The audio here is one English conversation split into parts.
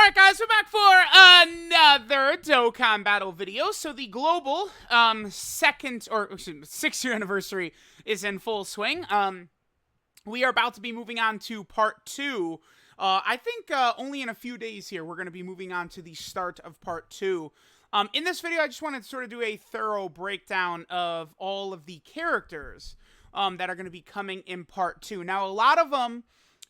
Alright guys, we're back for another Dokkan battle video. So the global second or 6th year anniversary is in full swing. We are about to be moving on to part 2. I think only in a few days here we're going to be moving on to the start of part 2. In this video I just wanted to sort of do a thorough breakdown of all of the characters that are going to be coming in part 2. Now a lot of them,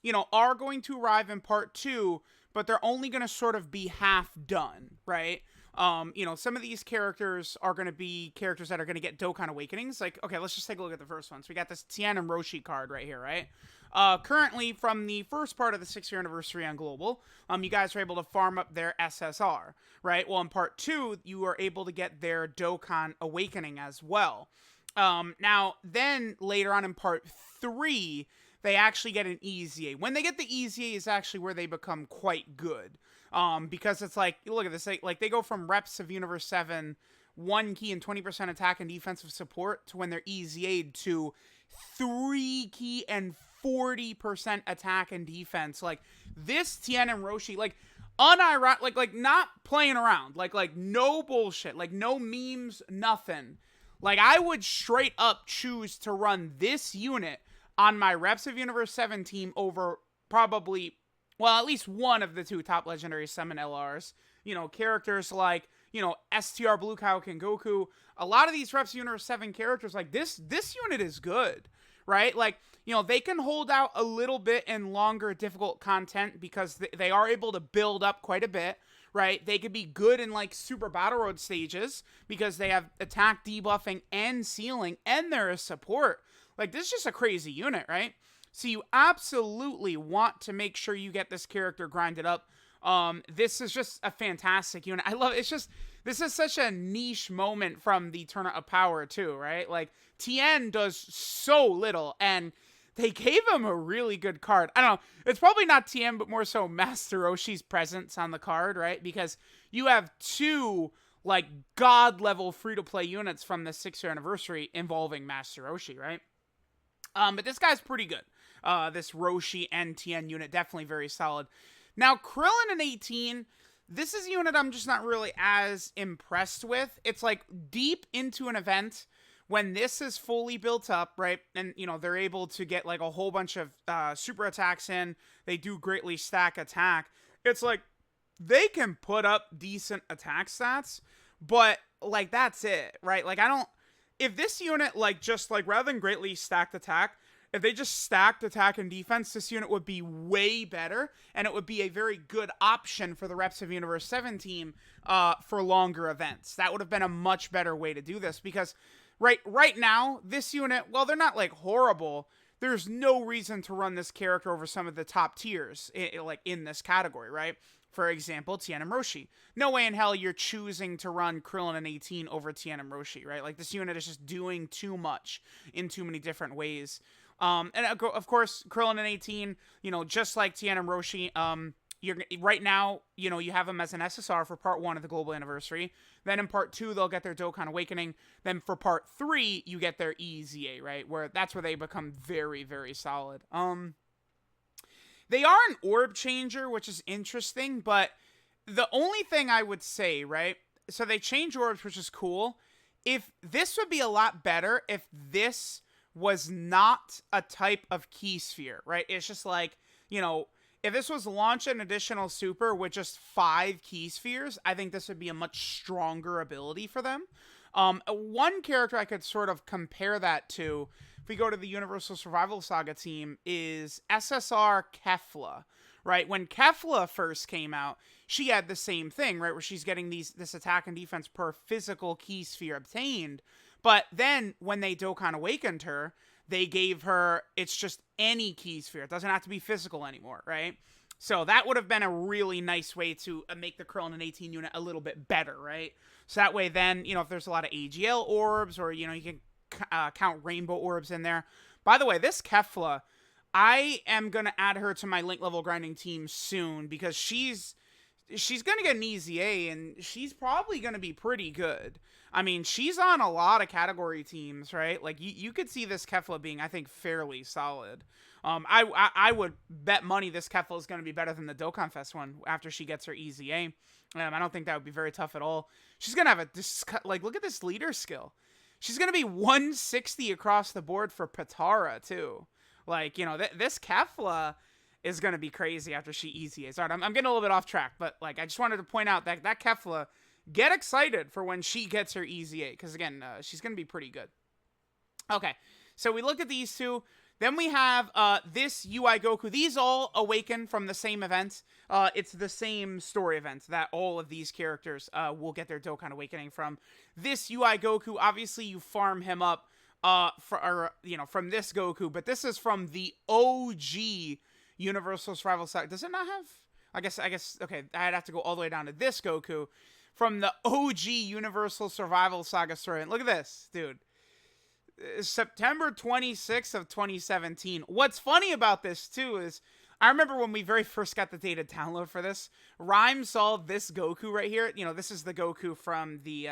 you know, are going to arrive in part 2, but they're only going to sort of be half done, right? You know, some of these characters are going to be characters that are going to get Dokkan Awakenings. Like, okay, let's just take a look at the first one. So we got this Tien and Roshi card right here, right? Currently, from the first part of the 6th year anniversary on Global, you guys are able to farm up their SSR, right? Well, in part 2, you are able to get their Dokkan Awakening as well. Now, then, later on in part 3, they actually get an EZA. When they get the EZA is actually where they become quite good. Because it's like, look at this, like they go from reps of Universe 7, 1 key and 20% attack and defensive support, to when they're EZA'd to 3 key and 40% attack and defense. Like, this Tien and Roshi, like, unironic, like not playing around, like no bullshit, like no memes, nothing. Like, I would straight up choose to run this unit on my Reps of Universe 7 team over probably, well, at least one of the 2 top legendary summon LRs. You know, characters like, you know, STR Blue Kaioken Goku. A lot of these Reps of Universe 7 characters, like, this unit is good, right? Like, you know, they can hold out a little bit in longer, difficult content because they are able to build up quite a bit, right? They could be good in, like, Super Battle Road stages because they have attack debuffing and sealing, and they're a support. Like, this is just a crazy unit, right? So you absolutely want to make sure you get this character grinded up. This is just a fantastic unit. I love it. It's just, this is such a niche moment from the Tournament of Power too, right? Like, Tien does so little, and they gave him a really good card. I don't know. It's probably not Tien, but more so Master Roshi's presence on the card, right? Because you have 2, like, god-level free-to-play units from the 6th year anniversary involving Master Roshi, right? But this guy's pretty good. This Roshi and Tien unit, definitely very solid. Now, Krillin in 18, this is a unit I'm just not really as impressed with. It's like deep into an event when this is fully built up, right? And, you know, they're able to get like a whole bunch of super attacks in. They do greatly stack attack. It's like they can put up decent attack stats, but like that's it, right? Like, if this unit, like, just, like, rather than greatly stacked attack, if they just stacked attack and defense, this unit would be way better, and it would be a very good option for the Reps of Universe 7 team for longer events. That would have been a much better way to do this, because right now, this unit, well, they're not, like, horrible. There's no reason to run this character over some of the top tiers, like, in this category, right? For example, Tien and Roshi. No way in hell you're choosing to run Krillin and 18 over Tien and Roshi, right? Like, this unit is just doing too much in too many different ways. And of course, Krillin and 18, you know, just like Tien and Roshi, right now, you know, you have them as an SSR for part 1 of the Global Anniversary. Then in part 2, they'll get their Dokkan Awakening. Then for part 3, you get their EZA, right? That's where they become very, very solid. They are an orb changer, which is interesting, but the only thing I would say, right, so they change orbs, which is cool. If this would be a lot better if this was not a type of key sphere, right? It's just like, you know, if this was launch an additional super with just 5 key spheres, I think this would be a much stronger ability for them. One character I could sort of compare that to, if we go to the Universal Survival Saga team, is SSR Kefla, right? When Kefla first came out, she had the same thing, right? Where she's getting this attack and defense per physical key sphere obtained. But then when they Dokkan Awakened her, they gave her, it's just any key sphere. It doesn't have to be physical anymore, right? So that would have been a really nice way to make the Krillin and 18 unit a little bit better, right? So that way then, you know, if there's a lot of AGL orbs, or, you know, you can count rainbow orbs in there. By the way, this Kefla, I am going to add her to my link level grinding team soon, because she's going to get an EZA, and she's probably going to be pretty good. I mean, she's on a lot of category teams, right? Like, you could see this Kefla being, I think, fairly solid. I would bet money this Kefla is going to be better than the Dokkan Fest one after she gets her EZA. I don't think that would be very tough at all. She's going to have like, look at this leader skill. She's going to be 160 across the board for Patara, too. Like, you know, this Kefla is going to be crazy after she EZAs. All right, I'm getting a little bit off track, but, like, I just wanted to point out that Kefla, get excited for when she gets her EZA, because, again, she's going to be pretty good. Okay, so we look at these two. Then we have this UI Goku. These all awaken from the same event. It's the same story event that all of these characters will get their Dokkan Awakening from. This UI Goku, obviously you farm him up from this Goku, but this is from the OG Universal Survival Saga. Does it not have? I guess. Okay, I'd have to go all the way down to this Goku from the OG Universal Survival Saga story. And look at this, dude. September 26th of 2017. What's funny about this too is I remember when we very first got the data download for this, Rhyme saw this Goku right here. You know, this is the Goku from the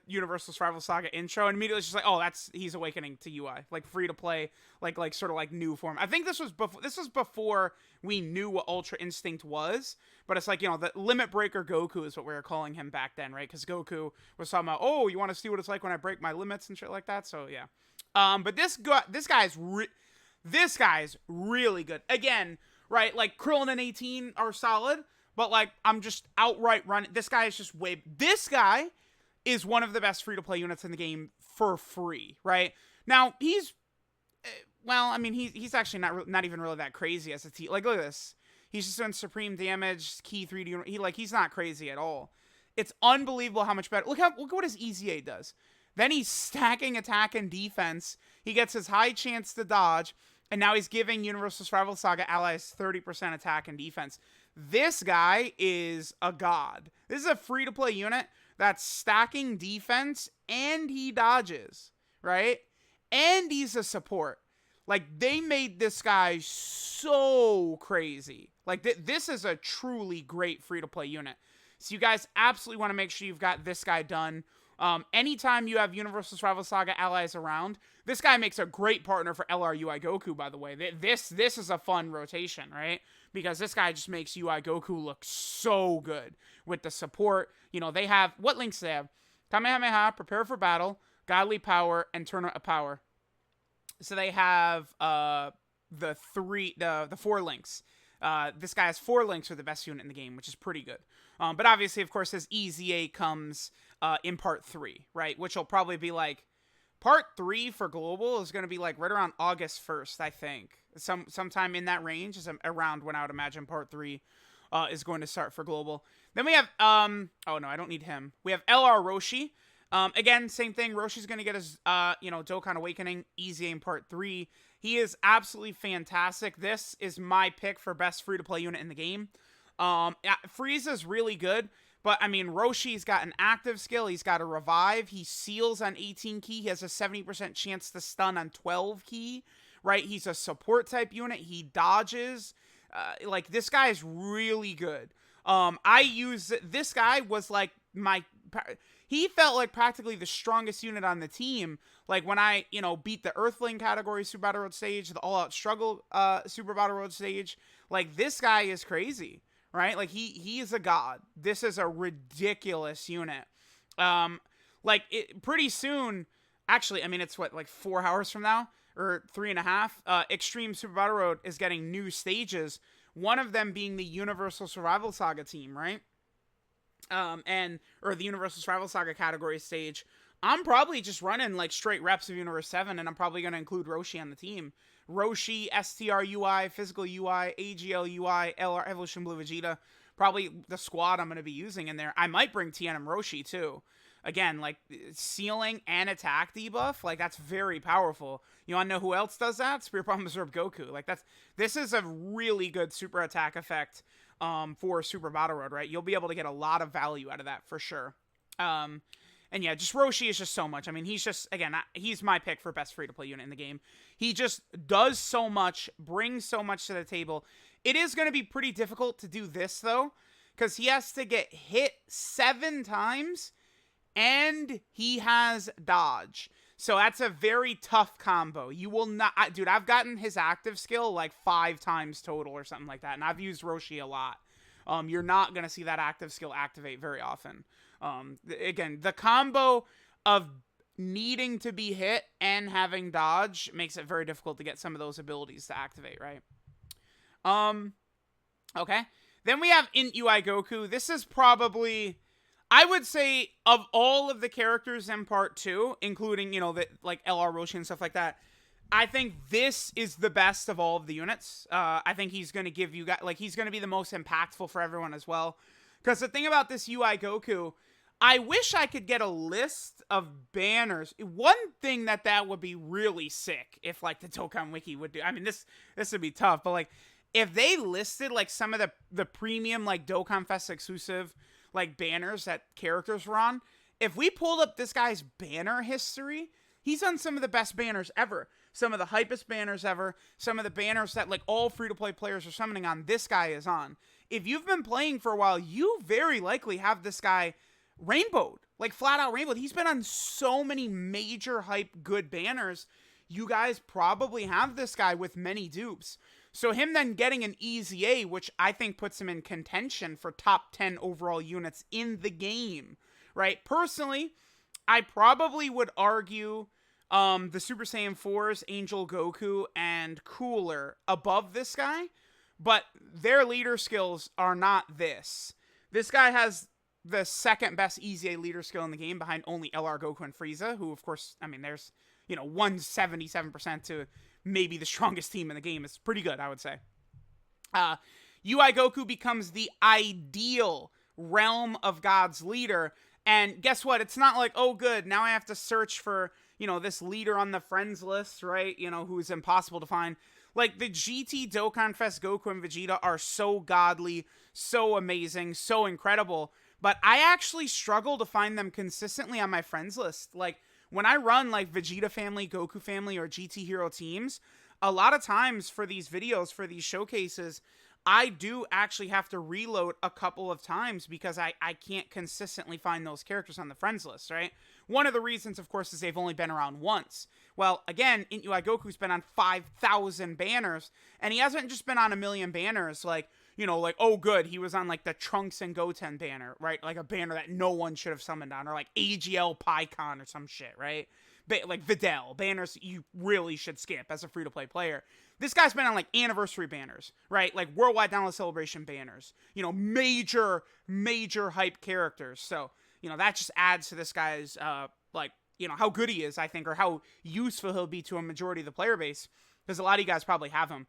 Universal Survival Saga intro, and immediately she's like, "Oh, he's awakening to UI, like free to play, like sort of like new form." I think this was before we knew what Ultra Instinct was, but it's like, you know, the Limit Breaker Goku is what we were calling him back then, right? Because Goku was talking about, oh, you want to see what it's like when I break my limits and shit like that. So yeah, but this guy's really good. Again, right? Like Krillin and 18 are solid, but like I'm just outright running. This guy is just way. This guy is one of the best free-to-play units in the game for free, right? Now, he's actually not even really that crazy as a T. Like, look at this. He's just doing supreme damage, key 3D. He's not crazy at all. It's unbelievable how much better. Look at what his EZA does. Then he's stacking attack and defense. He gets his high chance to dodge, and now he's giving Universal Survival Saga allies 30% attack and defense. This guy is a god. This is a free-to-play unit that's stacking defense, and he dodges, right? And he's a support. Like, they made this guy so crazy. Like, this is a truly great free-to-play unit. So you guys absolutely want to make sure you've got this guy done. Anytime you have Universal Survival Saga allies around, this guy makes a great partner for LR UI Goku, by the way. This is a fun rotation, right? Because this guy just makes UI Goku look so good with the support. You know, they have, what links do they have? Kamehameha, Prepare for Battle, Godly Power, and Tournament of Power. So they have the 4 links. This guy has 4 links for the best unit in the game, which is pretty good. But obviously, of course, his EZA comes in Part 3, right? Which will probably be like, Part 3 for Global is going to be like right around August 1st, I think. Sometime in that range is around when I would imagine Part 3 is going to start for Global. Then we have, oh no, I don't need him. We have LR Roshi. Again, same thing. Roshi's going to get his, Dokkan Awakening EZA in Part 3. He is absolutely fantastic. This is my pick for best free-to-play unit in the game. Frieza's really good, but, I mean, Roshi's got an active skill. He's got a revive. He seals on 18 key. He has a 70% chance to stun on 12 key, right? He's a support-type unit. He dodges. This guy is really good. This guy was, like, he felt like practically the strongest unit on the team. Like when I, beat the Earthling category Super Battle Road stage, the All Out Struggle Super Battle Road stage. Like this guy is crazy, right? Like he is a god. This is a ridiculous unit. Pretty soon, actually, I mean, it's what, like 4 hours from now or 3.5. Extreme Super Battle Road is getting new stages. One of them being the Universal Survival Saga team, right? Or the Universal Survival Saga category stage. I'm probably just running like straight reps of Universe 7, and I'm probably going to include Roshi on the team. Roshi, STR UI, Physical UI, AGL UI, LR Evolution Blue Vegeta. Probably the squad I'm going to be using in there. I might bring Tien and Roshi too. Again, like sealing and attack debuff, like that's very powerful. You want to know who else does that? Spirit Bomb Absorb Goku. Like this is a really good super attack effect for Super Battle Road, right? You'll be able to get a lot of value out of that for sure. And yeah, just Roshi is just so much. I mean, he's just, again, he's my pick for best free-to-play unit in the game. He just does so much, brings so much to the table. It is going to be pretty difficult to do this, though, because he has to get hit 7 times, and he has dodge. So that's a very tough combo. You will not, dude, I've gotten his active skill like 5 times total or something like that. And I've used Roshi a lot. You're not going to see that active skill activate very often. Again, the combo of needing to be hit and having dodge makes it very difficult to get some of those abilities to activate, right? Okay. Then we have EZA UI Goku. This is probably, I would say, of all of the characters in Part 2, including, you know, the, like, LR Roshi and stuff like that, I think this is the best of all of the units. I think he's going to give you guys, like, he's going to be the most impactful for everyone as well. Because the thing about this UI Goku, I wish I could get a list of banners. One thing that would be really sick if, like, the Dokkan Wiki would do. I mean, this would be tough, but, like, if they listed, like, some of the premium, like, Dokkan Fest exclusive, like, banners that characters were on, if we pulled up this guy's banner history, he's on some of the best banners ever. Some of the hypest banners ever. Some of the banners that, like, all free-to-play players are summoning on, this guy is on. If you've been playing for a while, you very likely have this guy rainbowed. Like, flat-out rainbowed. He's been on so many major hype good banners. You guys probably have this guy with many dupes. So him then getting an EZA, which I think puts him in contention for top 10 overall units in the game, right? Personally, I probably would argue the Super Saiyan 4's Angel Goku and Cooler above this guy, but their leader skills are not this. This guy has the second best EZA leader skill in the game behind only LR Goku and Frieza, who, of course, I mean, there's, you know, 177% to maybe the strongest team in the game. It's pretty good, I would say. UI Goku becomes the ideal realm of God's leader. And guess what? It's not like, oh, good, now I have to search for, you know, this leader on the friends list, right? You know, who's impossible to find. Like, the GT Dokkan Fest Goku and Vegeta are so godly, so amazing, so incredible. But I actually struggle to find them consistently on my friends list. Like, when I run, like, Vegeta family, Goku family, or GT Hero teams, a lot of times for these videos, for these showcases, I do actually have to reload a couple of times because I can't consistently find those characters on the friends list, right? One of the reasons, of course, is they've only been around once. Well, again, EZA UI Goku's been on 5,000 banners, and he hasn't just been on a million banners, like, you know, like, oh, good, he was on, like, the Trunks and Goten banner, right? Like, a banner that no one should have summoned on, or, like, AGL PyCon or some shit, right? Like, Videl, banners you really should skip as a free-to-play player. This guy's been on, like, anniversary banners, right? Like, Worldwide Download Celebration banners. You know, major hype characters. So, you know, that just adds to this guy's, like, you know, how good he is, I think, or how useful he'll be to a majority of the player base. Because a lot of you guys probably have him.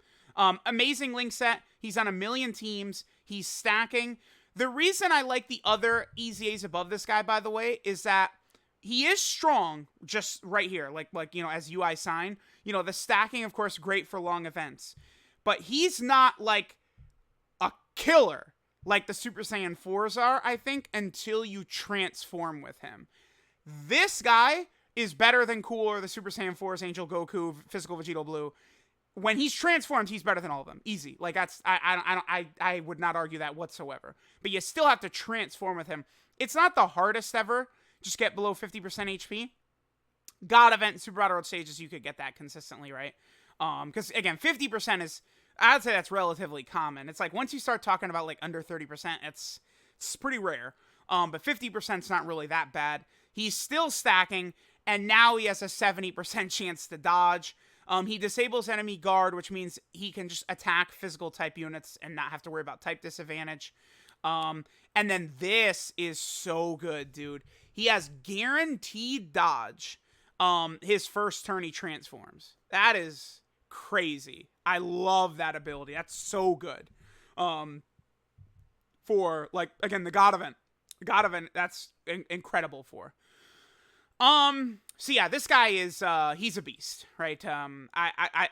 Amazing link set. He's on a million teams. He's stacking. The reason I like the other EZAs above this guy, by the way, is that he is strong just right here. Like, you know, as UI sign. You know, the stacking, of course, great for long events. But he's not, like, a killer like the Super Saiyan 4s are, I think, until you transform with him. This guy is better than Cooler, the Super Saiyan 4's Angel Goku, Physical Vegeta Blue. When he's transformed, he's better than all of them. Easy. Like, that's, I would not argue that whatsoever. But you still have to transform with him. It's not the hardest ever. Just get below 50% HP. God event and Super Battle Road stages, you could get that consistently, right? Because, again, 50% is, I'd say that's relatively common. It's like, once you start talking about, like, under 30%, it's pretty rare. But 50% is not really that bad. He's still stacking, and now he has a 70% chance to dodge. He disables enemy guard, which means he can just attack physical type units and not have to worry about type disadvantage. And then this is so good, dude. He has guaranteed dodge. His first turn he transforms. That is crazy. I love that ability. That's so good. For, like, again, the God event. God event, that's incredible for. So yeah, this guy is, he's a beast, right?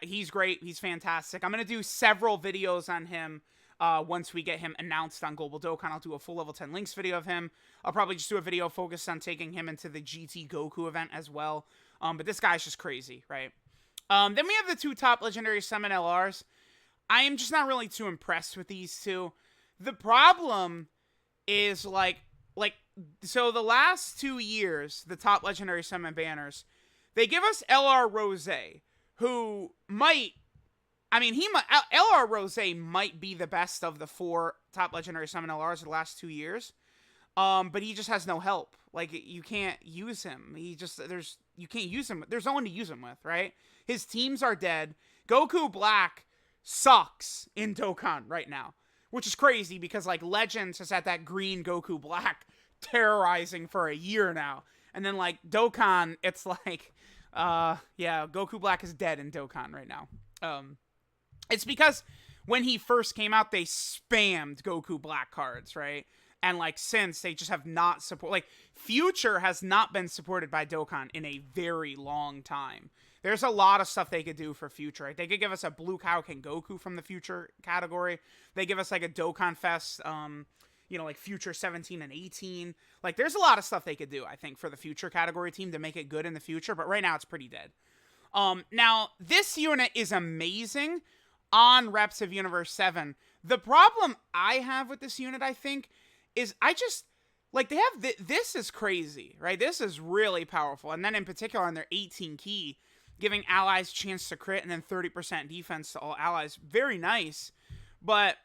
He's great. He's fantastic. I'm going to do several videos on him, once we get him announced on Global Dokkan. I'll do a full level 10 links video of him. I'll probably just do a video focused on taking him into the GT Goku event as well. But this guy's just crazy, right? Then we have the two top legendary summon LRs. I am just not really too impressed with these two. The problem is, so the last 2 years, the top legendary summon banners, They give us LR Rose, who might, I mean, LR Rose might be the best of the 4 top legendary summon LRs of the last 2 years. But he just has no help. Like, you can't use him. You can't use him. There's no one to use him with, right? His teams are dead. Goku Black sucks in Dokkan right now, which is crazy because, like, Legends has had that green Goku Black terrorizing for a year now. And then, like, Dokkan, it's like, yeah, Goku Black is dead in Dokkan right now. It's because when he first came out, they spammed Goku Black cards, right? And, like, since, they just have not like, Future has not been supported by Dokkan in a very long time. There's a lot of stuff they could do for Future, right? They could give us a Blue Kaioken Goku from the Future category. They give us, like, a Dokkan Fest, you know, like, Future 17 and 18. Like, there's a lot of stuff they could do, I think, for the Future category team to make it good in the future, but right now it's pretty dead. Now, this unit is amazing on Reps of Universe 7. The problem I have with this unit, I think, is I just, like, they have, this is crazy, right? This is really powerful. And then in particular on their 18 key, giving allies chance to crit and then 30% defense to all allies. Very nice. But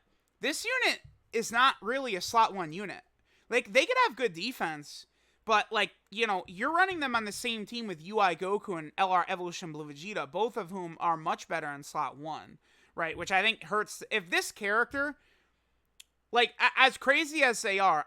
this unit is not really a slot 1 unit. Like, they could have good defense, but, like, you know, you're running them on the same team with UI Goku and LR Evolution Blue Vegeta, both of whom are much better in slot 1, right? Which I think hurts. If this character, like, as crazy as they are,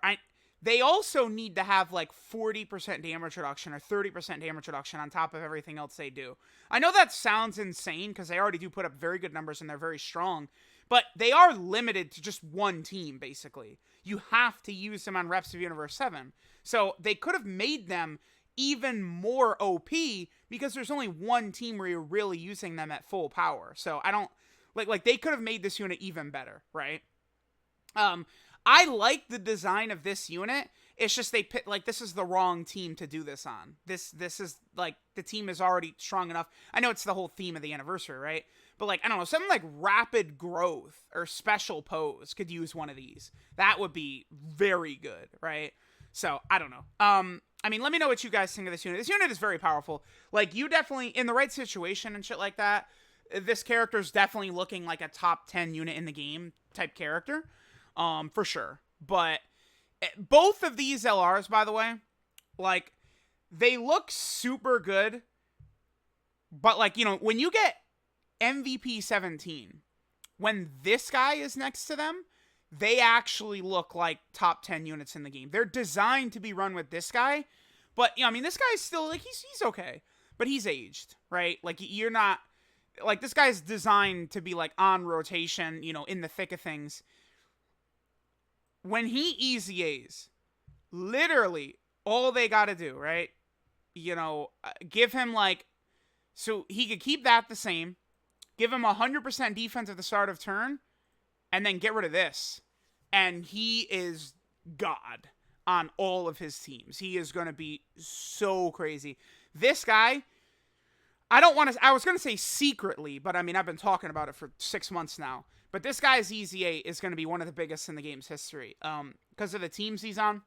they also need to have, like, 40% damage reduction or 30% damage reduction on top of everything else they do. I know that sounds insane because they already do put up very good numbers and they're very strong, but they are limited to just one team, basically. You have to use them on Reps of Universe 7. So they could have made them even more OP because there's only one team where you're really using them at full power. So I don't, like they could have made this unit even better, right? I like the design of this unit. It's just they pit, like, this is the wrong team to do this on. This is, like, the team is already strong enough. I know it's the whole theme of the anniversary, right? But, like, I don't know, something like Rapid Growth or Special Pose could use one of these. That would be very good, right? So, I don't know. I mean, let me know what you guys think of this unit. This unit is very powerful. Like, you definitely, in the right situation and shit like that, this character's definitely looking like a top 10 unit in the game type character. For sure. But both of these LRs, by the way, like, they look super good. But, like, you know, when you get MVP 17, when this guy is next to them, they actually look like top 10 units in the game. They're designed to be run with this guy. But, you know, I mean, this guy's still, like, he's okay. But he's aged, right? Like, you're not, like, this guy's designed to be, like, on rotation, you know, in the thick of things. When he EZAs, literally, all they gotta do, right? You know, give him, like, so he could keep that the same, give him 100% defense at the start of turn, and then get rid of this. And he is God on all of his teams. He is gonna be so crazy. This guy, I was gonna say secretly, but I mean, I've been talking about it for 6 months now. But this guy's EZA is going to be one of the biggest in the game's history. Because of the teams he's on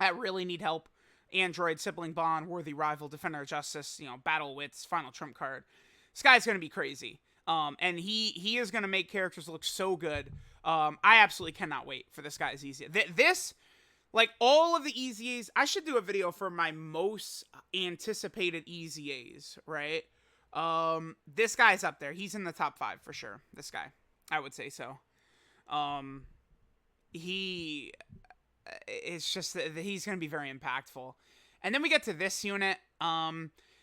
that really need help. Android, Sibling Bond, Worthy Rival, Defender of Justice, you know, Battle Wits, Final Trump Card. This guy's going to be crazy. And he is going to make characters look so good. I absolutely cannot wait for this guy's EZA. This, like, all of the EZAs, I should do a video for my most anticipated EZAs, right? This guy's up there. He's in the top 5 for sure. This guy. I would say so. He it's just that he's going to be very impactful. And then we get to this unit.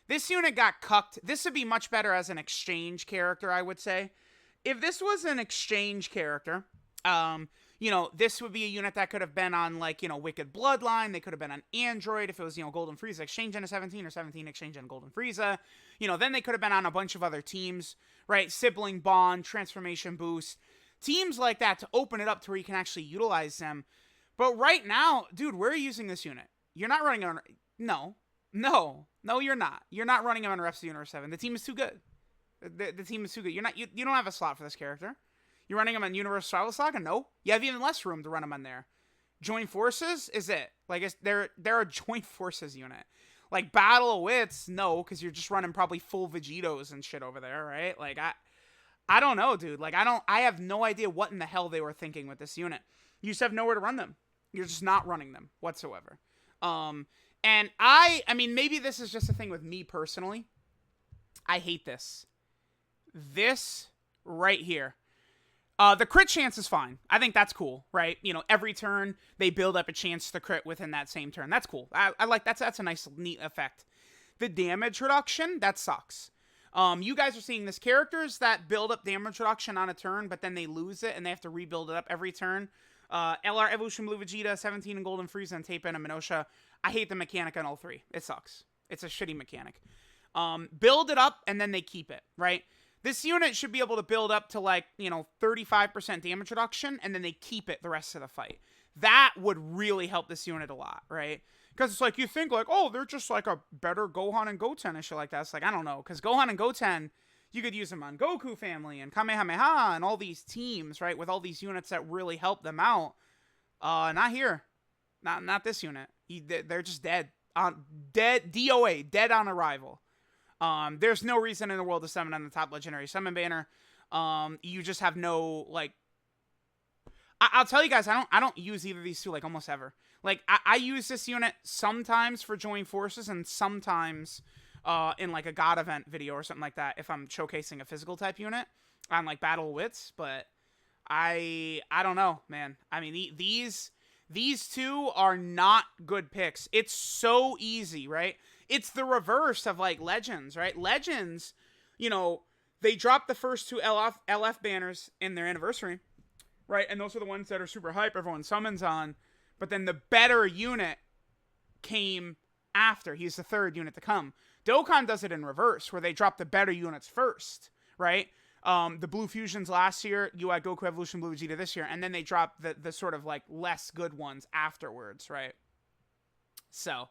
This unit got cucked. This would be much better as an exchange character, I would say. If this was an exchange character, you know, this would be a unit that could have been on, like, you know, Wicked Bloodline. They could have been on Android if it was, you know, Golden Frieza exchange into 17 or 17 exchange into Golden Frieza. You know, then they could have been on a bunch of other teams, right? Sibling Bond, Transformation Boost, teams like that to open it up to where you can actually utilize them. But right now, dude, where are you using this unit? You're not running on... No, you're not. You're not running him on Reps of Universe 7. The team is too good. The team is too good. You don't have a slot for this character. You're running him on Universe Survival Saga? No. You have even less room to run him on there. Joint Forces is it. Like, they're a Joint Forces unit. Like, Battle of Wits, no, because you're just running probably full Vegetos and shit over there, right? Like, I don't know, dude. Like, I have no idea what in the hell they were thinking with this unit. You just have nowhere to run them. You're just not running them whatsoever. And I mean, maybe this is just a thing with me personally. I hate this. This right here. The crit chance is fine. I think that's cool, right? You know, every turn they build up a chance to crit within that same turn. That's cool. I like that's a nice, neat effect. The damage reduction, that sucks. You guys are seeing this characters that build up damage reduction on a turn, but then they lose it and they have to rebuild it up every turn. LR Evolution Blue Vegeta, 17 in Golden Frieza, and Tape and Minosha. I hate the mechanic on all three. It sucks. It's a shitty mechanic. Build it up and then they keep it, right? This unit should be able to build up to, like, you know, 35% damage reduction, and then they keep it the rest of the fight. That would really help this unit a lot, right? Because it's like, you think, like, oh, they're just, like, a better Gohan and Goten and shit like that. It's like, I don't know. Because Gohan and Goten, you could use them on Goku Family and Kamehameha and all these teams, right? With all these units that really help them out. Not here. Not this unit. They're just dead. Dead, DOA, dead on arrival. There's no reason in the world to summon on the top legendary summon banner. You just have no, like, I'll tell you guys, I don't use either of these two, like, almost ever. Like, I use this unit sometimes for join forces and sometimes, in, like, a God event video or something like that if I'm showcasing a physical type unit on, like, Battle of Wits, but I don't know, man. I mean, these two are not good picks. It's so easy, right? It's the reverse of, like, Legends, right? Legends, you know, they dropped the first two LF banners in their anniversary, right? And those are the ones that are super hype, everyone summons on. But then the better unit came after. He's the third unit to come. Dokkan does it in reverse, where they drop the better units first, right? The Blue Fusions last year, UI Goku Evolution Blue Vegeta this year, and then they drop the sort of, like, less good ones afterwards, right? So,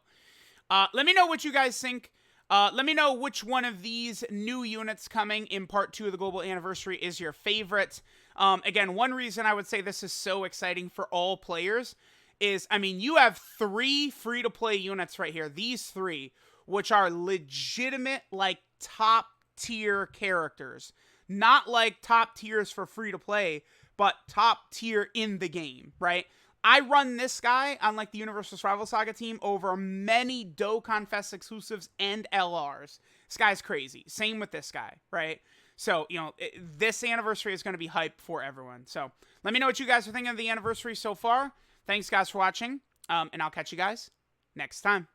let me know what you guys think. Let me know which one of these new units coming in part 2 of the Global Anniversary is your favorite. Again, one reason I would say this is so exciting for all players is, I mean, you have 3 free-to-play units right here. These 3, which are legitimate, like, top-tier characters. Not, like, top tiers for free-to-play, but top tier in the game, right? I run this guy on, like, the Universal Survival Saga team over many Dokkan Fest exclusives and LRs. This guy's crazy. Same with this guy, right? So, you know, this anniversary is going to be hype for everyone. So, let me know what you guys are thinking of the anniversary so far. Thanks, guys, for watching, and I'll catch you guys next time.